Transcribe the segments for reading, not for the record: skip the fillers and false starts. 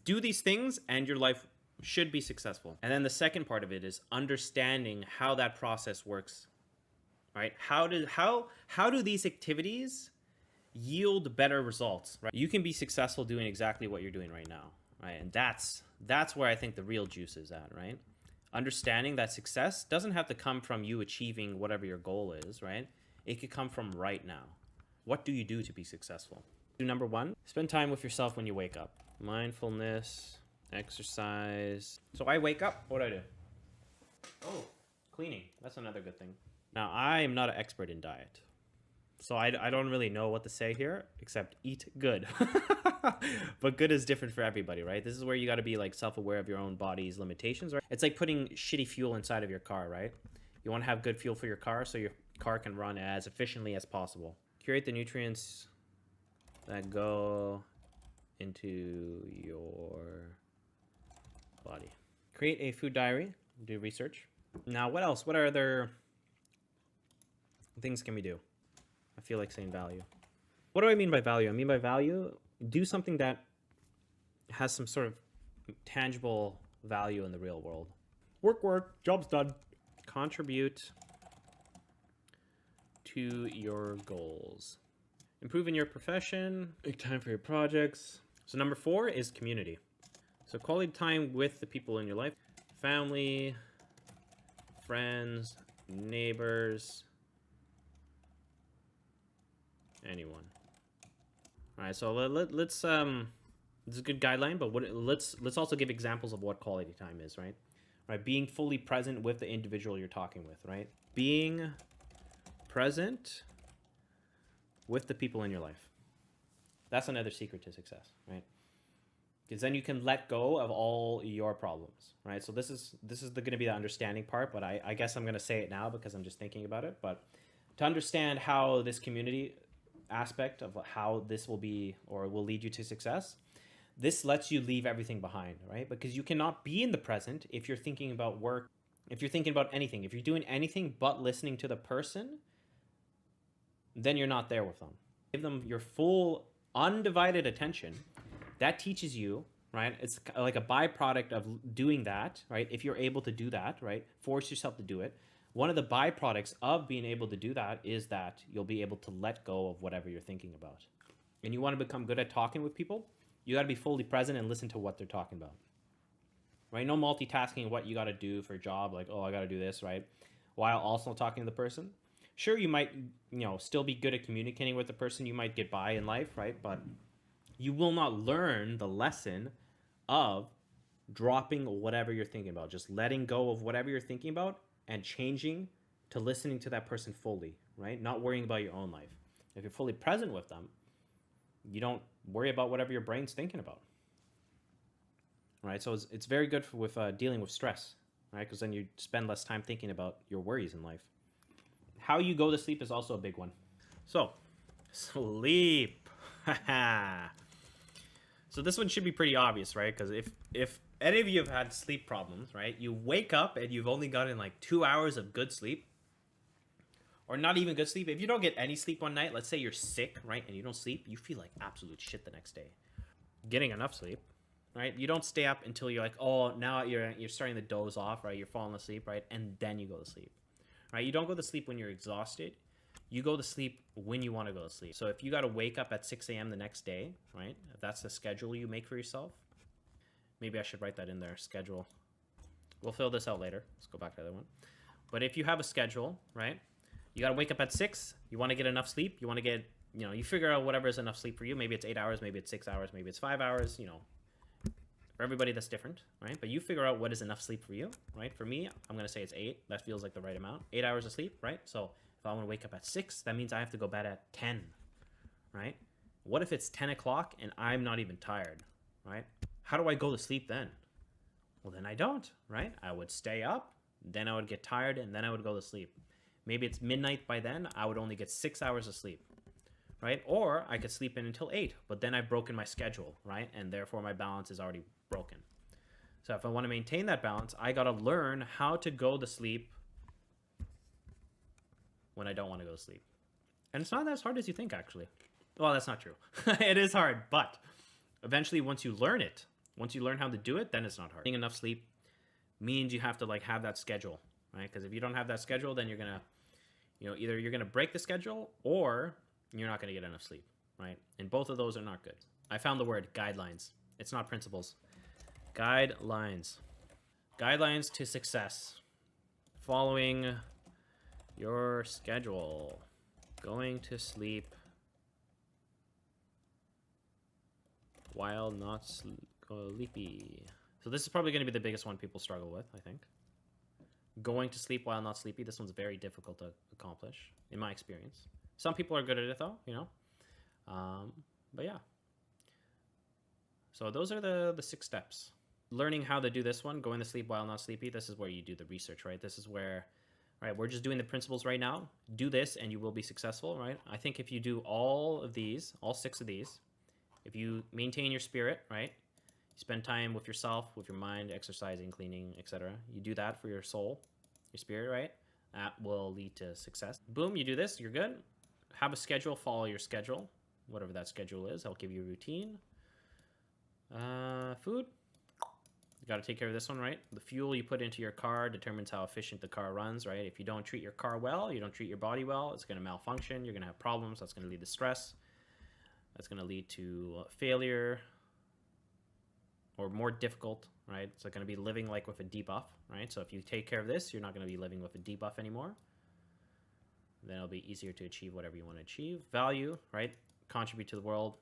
Do these things and your life should be successful. And then the second part of it is understanding how that process works. Right? How do these activities yield better results, right? You can be successful doing exactly what you're doing right now, right? And that's where I think the real juice is at, right? Understanding that success doesn't have to come from you achieving whatever your goal is, right? It could come from right now. What do you do to be successful? Number one, spend time with yourself when you wake up. Mindfulness, exercise. So I wake up, what do I do? Oh, cleaning. That's another good thing. Now, I am not an expert in diet, so I don't really know what to say here, except eat good. But good is different for everybody, right? This is where you got to be like self-aware of your own body's limitations, right? It's like putting shitty fuel inside of your car, right? You want to have good fuel for your car so your car can run as efficiently as possible. Curate the nutrients that go into your body. Create a food diary, do research. Now, what else? What are other things can we do? I feel like saying value. What do I mean by value? I mean by value, do something that has some sort of tangible value in the real world. Work, job's done. Contribute to your goals. Improve in your profession. Make time for your projects. So number 4 is community. So quality time with the people in your life. Family, friends, neighbors, anyone. All right, so let's this is a good guideline, but let's also give examples of what quality time is, right? Right, being fully present with the individual you're talking with, right? Being present with the people in your life. That's another secret to success, right? Because then you can let go of all your problems, right? So this is going to be the understanding part, but I guess I'm going to say it now because I'm just thinking about it. But to understand how this community aspect of how this will be or will lead you to success, this lets you leave everything behind, right? Because you cannot be in the present if you're thinking about work, if you're thinking about anything, if you're doing anything but listening to the person, then you're not there with them. Give them your full undivided attention. That teaches you, right? It's like a byproduct of doing that, right? If you're able to do that, right? Force yourself to do it. One of the byproducts of being able to do that is that you'll be able to let go of whatever you're thinking about. And you want to become good at talking with people, you got to be fully present and listen to what they're talking about. Right? No multitasking what you got to do for a job, like, oh, I got to do this, right? While also talking to the person. Sure, you might, still be good at communicating with the person. You might get by in life, right? But you will not learn the lesson of dropping whatever you're thinking about, just letting go of whatever you're thinking about and changing to listening to that person fully, right? Not worrying about your own life. If you're fully present with them, you don't worry about whatever your brain's thinking about, right? So it's very good with dealing with stress, right? Because then you spend less time thinking about your worries in life. How you go to sleep is also a big one. So, sleep. So this one should be pretty obvious, right? Because if any of you have had sleep problems, right? You wake up and you've only gotten like 2 hours of good sleep, or not even good sleep. If you don't get any sleep one night, let's say you're sick, right? And you don't sleep, you feel like absolute shit the next day. Getting enough sleep, right? You don't stay up until you're like, oh, now you're starting to doze off, right? You're falling asleep, right? And then you go to sleep, right? You don't go to sleep when you're exhausted. You go to sleep when you want to go to sleep. So if you got to wake up at 6 a.m. the next day, right? If that's the schedule you make for yourself, maybe I should write that in there, schedule. We'll fill this out later. Let's go back to the other one. But if you have a schedule, right? You got to wake up at 6. You want to get enough sleep. You want to get, you figure out whatever is enough sleep for you. Maybe it's 8 hours, maybe it's 6 hours, maybe it's 5 hours, For everybody, that's different, right? But you figure out what is enough sleep for you, right? For me, I'm going to say it's 8. That feels like the right amount. 8 hours of sleep, right? So if I want to wake up at 6, that means I have to go bed at 10, right? What if it's 10 o'clock and I'm not even tired, right? How do I go to sleep then? Well, then I don't, right? I would stay up, then I would get tired, and then I would go to sleep. Maybe it's midnight by then, I would only get 6 hours of sleep, right? Or I could sleep in until 8, but then I've broken my schedule, right? And therefore my balance is already broken. So if I want to maintain that balance, I got to learn how to go to sleep when I don't want to go to sleep. And it's not as hard as you think, actually. Well, that's not true. It is hard, but eventually once you learn it, Once you learn how to do it, then it's not hard. Getting enough sleep means you have to like have that schedule, right? Because if you don't have that schedule, then you're gonna, either you're gonna break the schedule or you're not gonna get enough sleep, right? And both of those are not good. I found the word guidelines. It's not principles. Guidelines. Guidelines to success. Following your schedule. Going to sleep while not sleepy. So this is probably going to be the biggest one people struggle with, I think. Going to sleep while not sleepy. This one's very difficult to accomplish, in my experience. Some people are good at it, though, But yeah. So those are the 6 steps. Learning how to do this one, going to sleep while not sleepy, this is where you do the research, right? This is where, right, we're just doing the principles right now. Do this and you will be successful, right? I think if you do all of these, all 6 of these, if you maintain your spirit, right? You spend time with yourself, with your mind, exercising, cleaning, etc. You do that for your soul, your spirit, right? That will lead to success. Boom, you do this, you're good. Have a schedule, follow your schedule, whatever that schedule is. I'll give you a routine. Food. You got to take care of this one, right? The fuel you put into your car determines how efficient the car runs, right? If you don't treat your car well, you don't treat your body well, it's going to malfunction. You're going to have problems. That's going to lead to stress. That's going to lead to failure or more difficult, right? It's going to be living like with a debuff, right? So if you take care of this, you're not going to be living with a debuff anymore. Then it'll be easier to achieve whatever you want to achieve. Value, right? Contribute to the world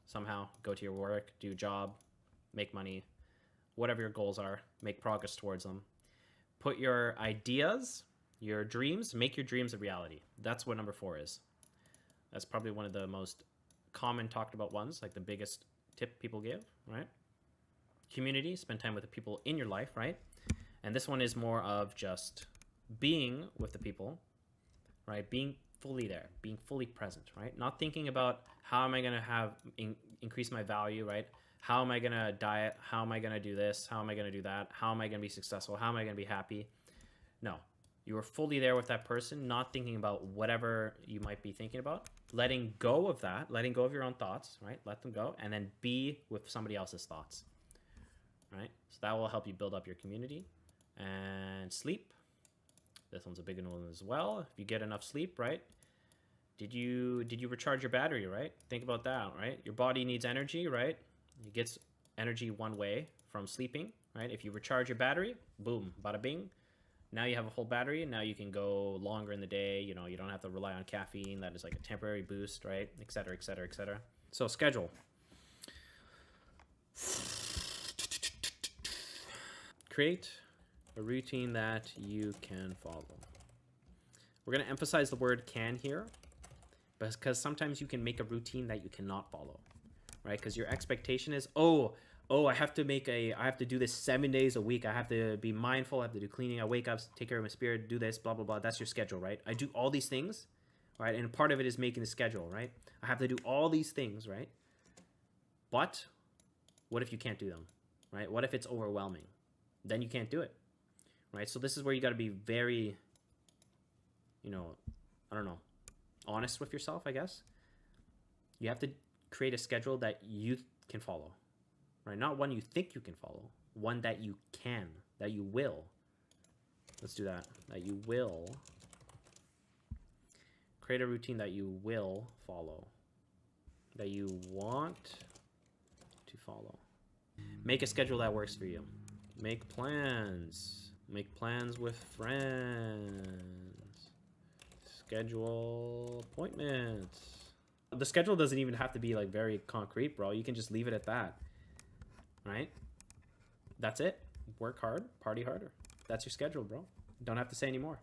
somehow. Go to your work, do a job, make money, whatever your goals are, make progress towards them. Put your ideas, your dreams, make your dreams a reality. That's what number 4 is. That's probably one of the most common talked about ones, like the biggest tip people give, right? Community, spend time with the people in your life, right? And this one is more of just being with the people, right? Being fully there, being fully present, right? Not thinking about how am I going to increase my value, right? How am I going to diet? How am I going to do this? How am I going to do that? How am I going to be successful? How am I going to be happy? No, you are fully there with that person, not thinking about whatever you might be thinking about, letting go of that, letting go of your own thoughts, right? Let them go, and then be with somebody else's thoughts, right? So that will help you build up your community. And sleep. This one's a big one as well. If you get enough sleep, right? Did you recharge your battery, right? Think about that, right? Your body needs energy, right? It gets energy one way from sleeping, right? If you recharge your battery, boom, bada bing. Now you have a full battery, and now you can go longer in the day. You don't have to rely on caffeine. That is like a temporary boost, right? Et cetera, et cetera, et cetera. So schedule. Create a routine that you can follow. We're going to emphasize the word can here, because sometimes you can make a routine that you cannot follow, right? Because your expectation is, I have to do this 7 days a week. I have to be mindful. I have to do cleaning. I wake up, take care of my spirit, do this, blah, blah, blah. That's your schedule, right? I do all these things, right? And part of it is making the schedule, right? I have to do all these things, right? But what if you can't do them, right? What if it's overwhelming? Then you can't do it, right? So this is where you got to be very, honest with yourself, I guess. You have to create a schedule that you can follow, right? Not one you think you can follow, one that you can, that you will. Let's do that. That you will. Create a routine that you will follow, that you want to follow. Make a schedule that works for you. Make plans. Make plans with friends. Schedule appointments. The schedule doesn't even have to be like very concrete, bro. You can just leave it at that, right? That's it. Work hard, party harder. That's your schedule, bro. Don't have to say anymore.